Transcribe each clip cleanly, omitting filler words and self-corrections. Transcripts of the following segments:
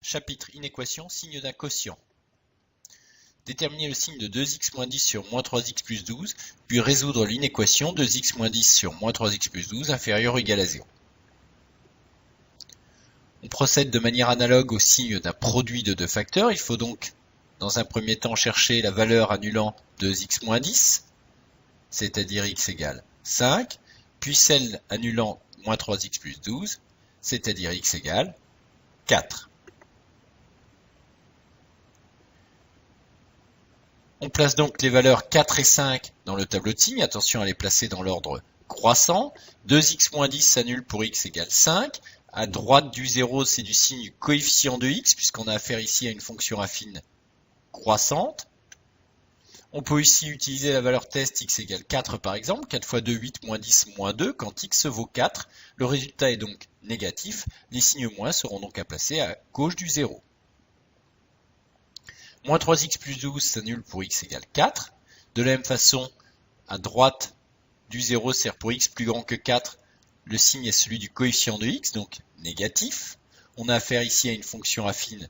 Chapitre Inéquation, signe d'un quotient. Déterminer le signe de 2x moins 10 sur moins 3x plus 12, puis résoudre l'inéquation 2x moins 10 sur moins 3x plus 12 inférieur ou égal à 0. On procède de manière analogue au signe d'un produit de deux facteurs. Il faut donc, dans un premier temps, chercher la valeur annulant 2x moins 10, c'est-à-dire x égale 5, puis celle annulant moins 3x plus 12, c'est-à-dire x égale 4. On place donc les valeurs 4 et 5 dans le tableau de signes. Attention à les placer dans l'ordre croissant. 2x moins 10 s'annule pour x égale 5. À droite du 0, c'est du signe coefficient de x, puisqu'on a affaire ici à une fonction affine croissante. On peut ici utiliser la valeur test x égale 4 par exemple. 4 fois 2, 8, moins 10, moins 2. Quand x vaut 4, le résultat est donc négatif. Les signes moins seront donc à placer à gauche du 0. Moins 3x plus 12 s'annule pour x égale 4. De la même façon, à droite du 0, c'est-à-dire pour x plus grand que 4, le signe est celui du coefficient de x, donc négatif. On a affaire ici à une fonction affine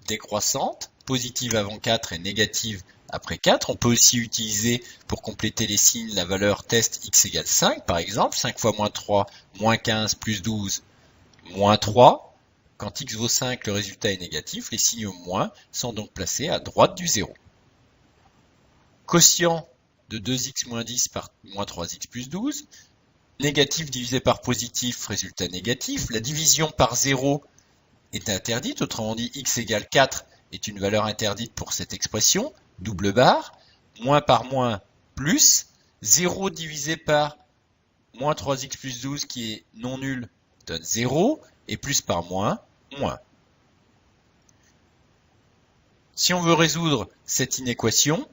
décroissante, positive avant 4 et négative après 4. On peut aussi utiliser, pour compléter les signes, la valeur test x égale 5, par exemple. 5 fois moins 3, moins 15, plus 12, moins 3. Quand x vaut 5, le résultat est négatif. Les signes moins sont donc placés à droite du 0. Quotient de 2x moins 10 par moins 3x plus 12. Négatif divisé par positif, résultat négatif. La division par 0 est interdite. Autrement dit, x égale 4 est une valeur interdite pour cette expression. Double barre. Moins par moins, plus. 0 divisé par moins 3x plus 12 qui est non nul donne 0. Et plus par moins, moins. Si on veut résoudre cette inéquation,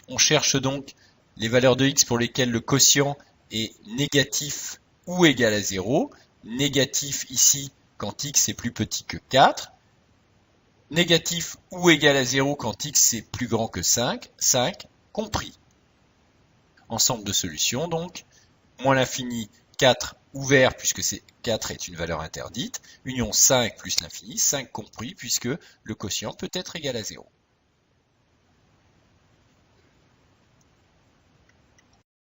on cherche donc les valeurs de x pour lesquelles le quotient est négatif ou égal à 0. Négatif ici quand x est plus petit que 4. Négatif ou égal à 0 quand x est plus grand que 5. 5 compris. Ensemble de solutions donc. Moins l'infini, 4 ouvert puisque 4 est une valeur interdite, union 5 plus l'infini, 5 compris puisque le quotient peut être égal à 0.